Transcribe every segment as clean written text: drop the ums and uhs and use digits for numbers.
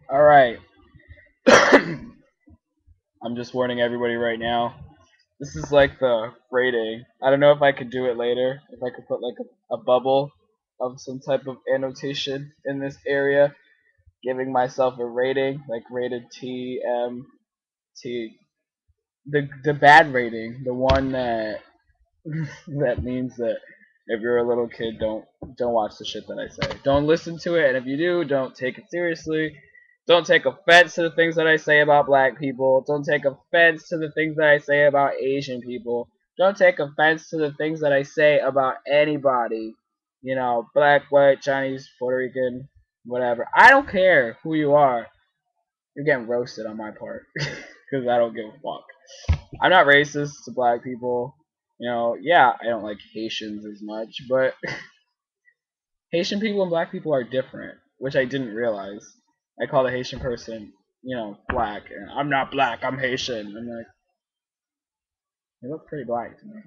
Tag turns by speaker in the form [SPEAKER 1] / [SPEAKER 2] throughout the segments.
[SPEAKER 1] Alright. I'm just warning everybody right now. This is like the rating. I don't know if I could do it later. If I could put like a bubble of some type of annotation in this area, giving myself a rating, like rated T, M, T. The bad rating, the one that that means that if you're a little kid, don't watch the shit that I say. Don't listen to it, and if you do, don't take it seriously. Don't take offense to the things that I say about black people. Don't take offense to the things that I say about Asian people. Don't take offense to the things that I say about anybody. You know, black, white, Chinese, Puerto Rican, whatever. I don't care who you are. You're getting roasted on my part because I don't give a fuck. I'm not racist to black people. You know, yeah, I don't like Haitians as much, but Haitian people and black people are different, which I didn't realize. I call a Haitian person, black, and I'm not black, I'm Haitian. I'm like, you look pretty black to me.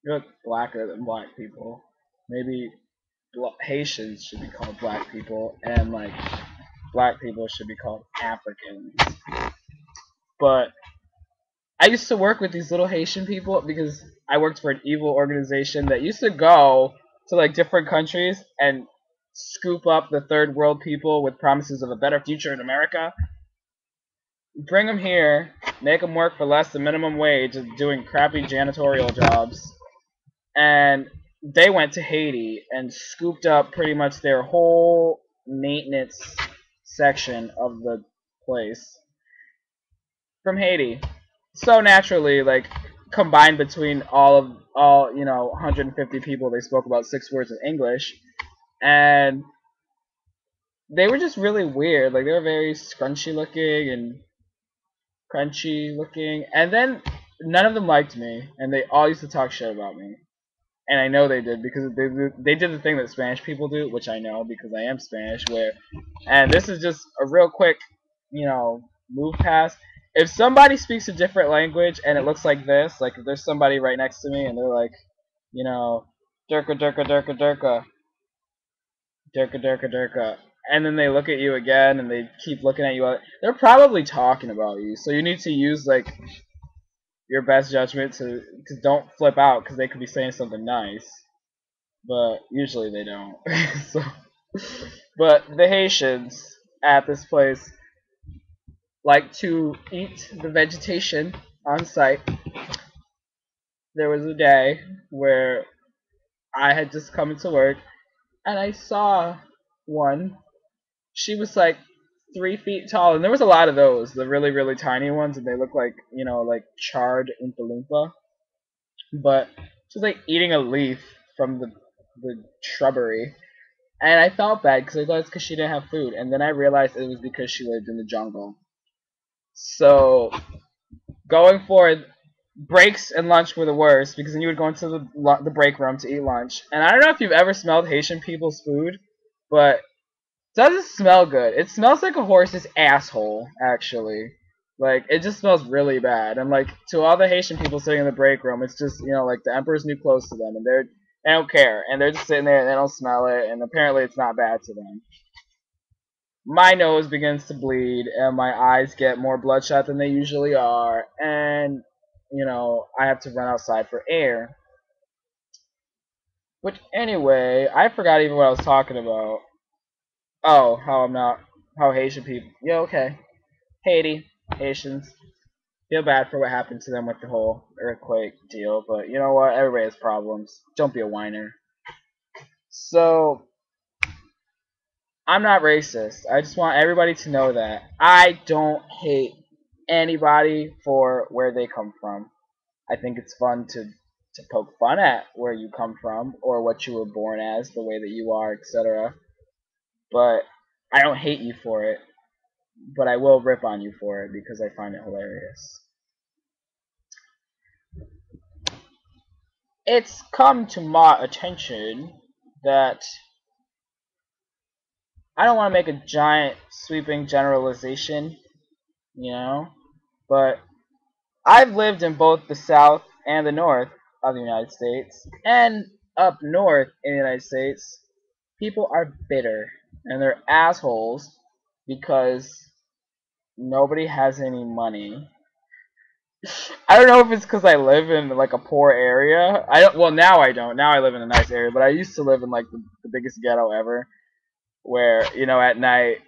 [SPEAKER 1] You look blacker than black people. Maybe Haitians should be called black people, and like black people should be called Africans. But I used to work with these little Haitian people because I worked for an evil organization that used to go to like different countries and scoop up the third world people with promises of a better future in America, bring them here, make them work for less than minimum wage, doing crappy janitorial jobs, and they went to Haiti and scooped up pretty much their whole maintenance section of the place from Haiti. So naturally, like combined between all 150 people, they spoke about 6 words of English, and they were just really weird. Like they were very scrunchy looking and crunchy looking, and then none of them liked me, and they all used to talk shit about me. And I know they did because they did the thing that Spanish people do, which I know because I am Spanish. And this is just a real quick, move past. If somebody speaks a different language and it looks like this, like if there's somebody right next to me and they're like, you know, durka durka durka durka durka durka durka, and then they look at you again and they keep looking at you, they're probably talking about you. So you need to use like your best judgment to, cause don't flip out because they could be saying something nice, but usually they don't. So, but the Haitians at this place like to eat the vegetation on site. There was a day where I had just come into work and I saw one. She was like 3 feet tall, and there was a lot of those, the really, really tiny ones, and they look like, like charred Oompa Loompa. But she was like eating a leaf from the shrubbery. And I felt bad because I thought it's because she didn't have food. And then I realized it was because she lived in the jungle. So going forward, breaks and lunch were the worst because then you would go into the break room to eat lunch. And I don't know if you've ever smelled Haitian people's food, but it doesn't smell good. It smells like a horse's asshole, actually. Like it just smells really bad. And like to all the Haitian people sitting in the break room, it's just like the emperor's new clothes to them, and they don't care, and they're just sitting there and they don't smell it, and apparently it's not bad to them. My nose begins to bleed and my eyes get more bloodshot than they usually are, and I have to run outside for air. Which anyway, I forgot even what I was talking about. Oh, how Haitian people. Yeah, okay. Haiti, Haitians. Feel bad for what happened to them with the whole earthquake deal, but you know what? Everybody has problems. Don't be a whiner. So, I'm not racist. I just want everybody to know that. I don't hate anybody for where they come from. I think it's fun to poke fun at where you come from or what you were born as, the way that you are, etc. But I don't hate you for it. But I will rip on you for it because I find it hilarious. It's come to my attention that I don't want to make a giant sweeping generalization, you know, but I've lived in both the South and the North of the United States, and up north in the United States, people are bitter and they're assholes because nobody has any money. I don't know if it's because I live in like a poor area. I don't. Well, now I don't. Now I live in a nice area, but I used to live in like the biggest ghetto ever, where at night,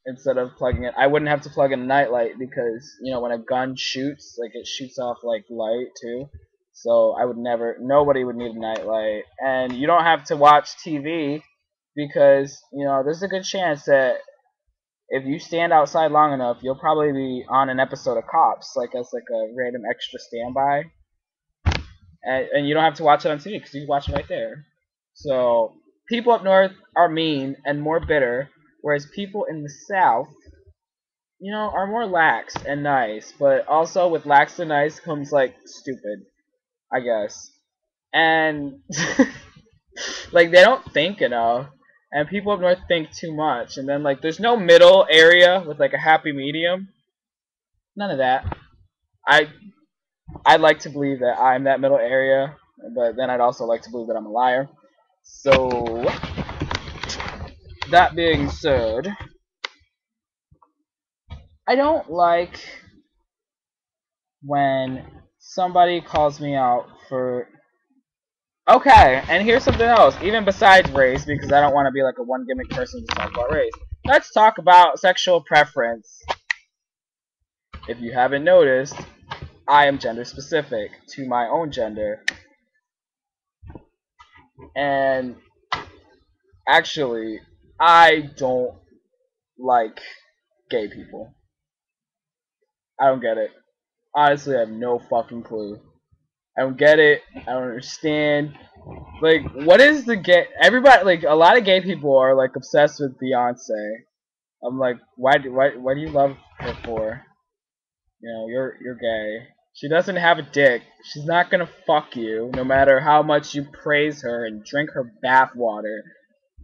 [SPEAKER 1] instead of plugging it, I wouldn't have to plug in a nightlight because when a gun shoots, like it shoots off like light too. So I would never. Nobody would need a nightlight, and you don't have to watch TV because there's a good chance that if you stand outside long enough, you'll probably be on an episode of Cops, like as like a random extra standby, and you don't have to watch it on TV because you can watch it right there. So people up north are mean and more bitter, whereas people in the south, are more lax and nice. But also with lax and nice comes like stupid, I guess, and like they don't think enough. And people up north think too much, and then like there's no middle area with like a happy medium. None of that. I I'd like to believe that I'm that middle area, but then I'd also like to believe that I'm a liar. So that being said, I don't like when somebody calls me out for. Okay, and here's something else, even besides race, because I don't want to be like a one gimmick person to talk about race. Let's talk about sexual preference. If you haven't noticed, I am gender specific to my own gender. And actually, I don't like gay people. I don't get it. Honestly, I have no fucking clue. I don't get it. I don't understand. Like, what is the gay? Everybody, like, a lot of gay people are like obsessed with Beyonce. I'm like, why do you love her for? You're gay. She doesn't have a dick. She's not gonna fuck you, no matter how much you praise her and drink her bath water.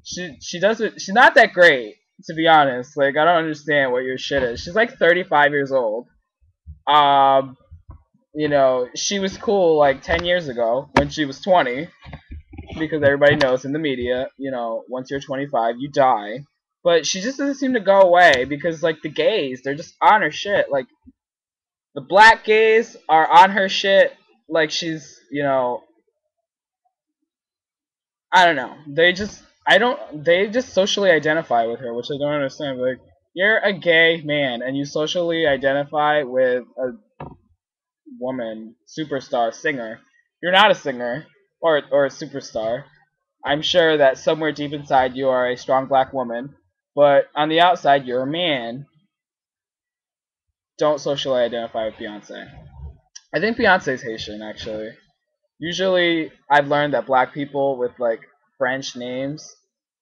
[SPEAKER 1] She doesn't. She's not that great, to be honest. Like, I don't understand what your shit is. She's like 35 years old. Um, she was cool like 10 years ago when she was 20, because everybody knows in the media, once you're 25, you die. But she just doesn't seem to go away because, like, the gays, they're just on her shit. Like, the black gays are on her shit like she's, I don't know. They just socially identify with her, which I don't understand. Like, you're a gay man and you socially identify with a woman, superstar, singer. You're not a singer or a superstar. I'm sure that somewhere deep inside you are a strong black woman, but on the outside you're a man. Don't socially identify with Beyonce. I think Beyonce's Haitian, actually. Usually, I've learned that black people with like French names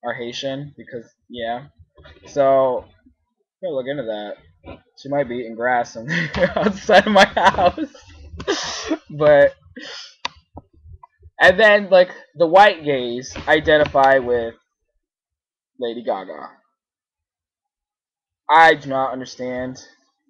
[SPEAKER 1] are Haitian because yeah. So I'm gonna look into that. She might be eating grass outside of my house. But and then like the white gays identify with Lady Gaga. I do not understand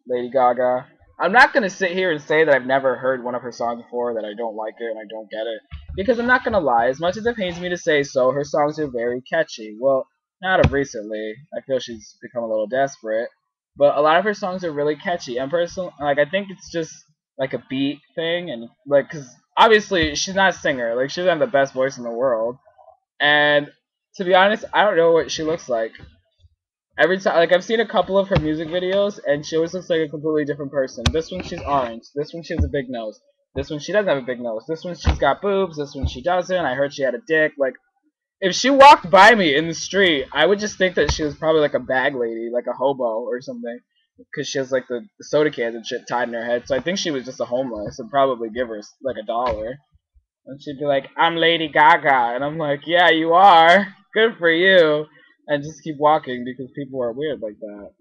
[SPEAKER 1] Lady Gaga. I'm not gonna sit here and say that I've never heard one of her songs before, that I don't like it and I don't get it, because I'm not gonna lie. As much as it pains me to say so, her songs are very catchy. Well, not of recently. I feel she's become a little desperate, but a lot of her songs are really catchy. And personally, like, I think it's just like a beat thing, and like, cause obviously she's not a singer. Like, she doesn't have the best voice in the world, and to be honest, I don't know what she looks like. Every time, like, I've seen a couple of her music videos, and she always looks like a completely different person. This one, she's orange. This one, she has a big nose. This one, she doesn't have a big nose. This one, she's got boobs. This one, she doesn't. I heard she had a dick. Like, if she walked by me in the street, I would just think that she was probably like a bag lady, like a hobo or something, because she has like the soda cans and shit tied in her head. So I think she was just a homeless and probably give her like $1. And she'd be like, "I'm Lady Gaga," and I'm like, "Yeah, you are. Good for you." And just keep walking because people are weird like that.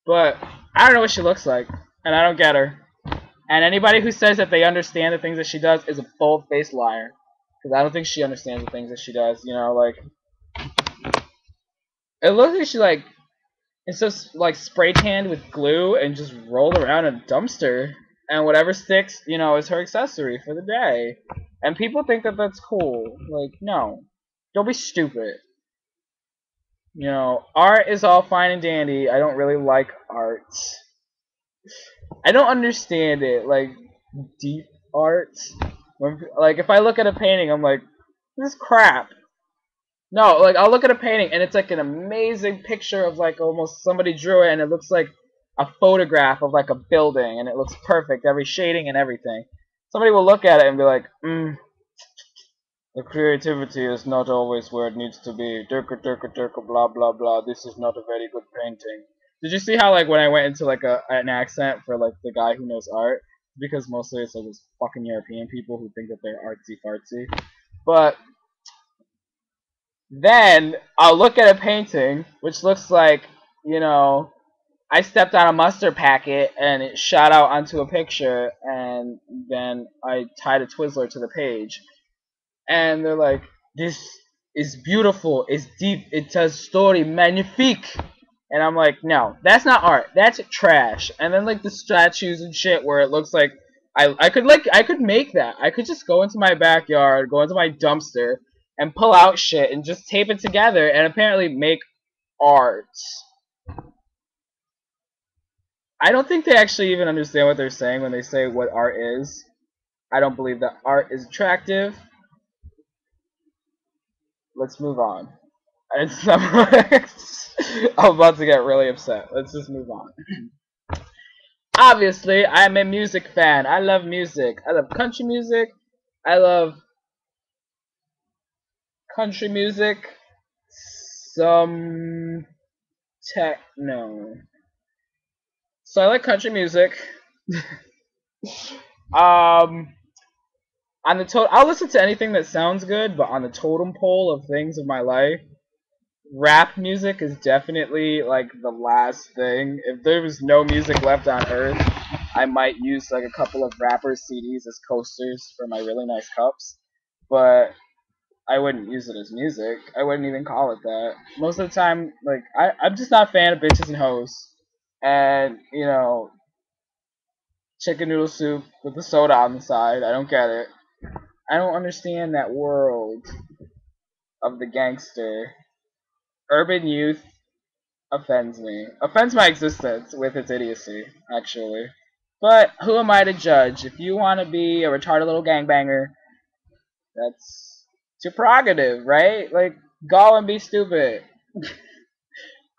[SPEAKER 1] But I don't know what she looks like, and I don't get her. And anybody who says that they understand the things that she does is a bold-faced liar, because I don't think she understands the things that she does. Like, it looks like she like it's just like spray tanned with glue and just rolled around in a dumpster, and whatever sticks, is her accessory for the day. And people think that that's cool. Like, no, don't be stupid. You know, art is all fine and dandy. I don't really like art. I don't understand it. Like deep art. Like if I look at a painting, I'm like, this is crap. No, like I'll look at a painting and it's like an amazing picture of like almost somebody drew it and it looks like a photograph of like a building and it looks perfect, every shading and everything. Somebody will look at it and be like, the creativity is not always where it needs to be. Durka durka durka blah blah blah. This is not a very good painting. Did you see how like when I went into like an accent for like the guy who knows art? Because mostly it's like these fucking European people who think that they're artsy fartsy. But then I'll look at a painting which looks like, you know, I stepped on a mustard packet and it shot out onto a picture and then I tied a Twizzler to the page. And they're like, this is beautiful, it's deep, it tells story, magnifique. And I'm like, no, that's not art, that's trash. And then like the statues and shit where it looks like I could make that. I could just go into my backyard, go into my dumpster, and pull out shit and just tape it together and apparently make art. I don't think they actually even understand what they're saying when they say what art is. I don't believe that art is attractive. Let's move on. I'm about to get really upset. Let's just move on. Obviously, I'm a music fan. I love music. I love country music. I love country music. Some techno. So I like country music. um, on the I'll listen to anything that sounds good, but on the totem pole of things of my life, rap music is definitely like the last thing. If there was no music left on earth, I might use like a couple of rappers' CDs as coasters for my really nice cups, but I wouldn't use it as music. I wouldn't even call it that. Most of the time, like I'm just not a fan of bitches and hoes, and you know, chicken noodle soup with the soda on the side. I don't get it. I don't understand that world of the gangster. Urban youth offends me. Offends my existence with its idiocy, actually. But who am I to judge? If you want to be a retarded little gangbanger, that's it's your prerogative, right? Like, go and be stupid.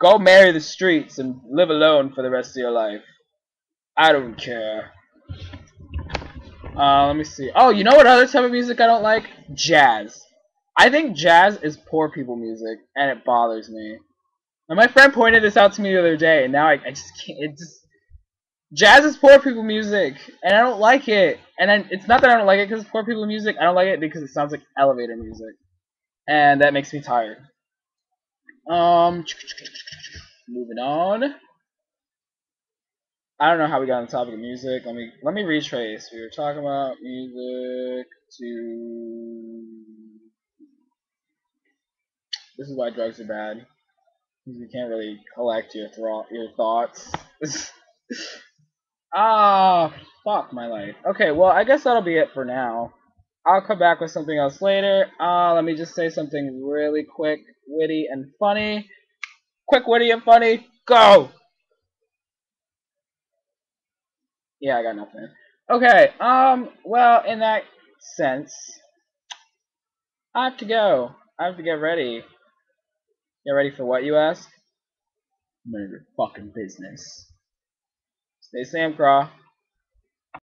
[SPEAKER 1] Go marry the streets and live alone for the rest of your life. I don't care. Let me see. Oh, you know what other type of music I don't like? Jazz. I think jazz is poor people music, and it bothers me. And my friend pointed this out to me the other day, and now I just can't. It just jazz is poor people music, and I don't like it. And it's not that I don't like it because it's poor people music. I don't like it because it sounds like elevator music, and that makes me tired. Um, moving on. I don't know how we got on the topic of music. Let me retrace. We were talking about music to. This is why drugs are bad. Because you can't really collect your thoughts. Ah, fuck my life. Okay, well, I guess that'll be it for now. I'll come back with something else later. Let me just say something really quick, witty, and funny. Quick, witty, and funny. Go! Yeah, I got nothing. Okay, well, in that sense, I have to go. I have to get ready. Get ready for what, you ask? None of your fucking business. Stay Sam Craw.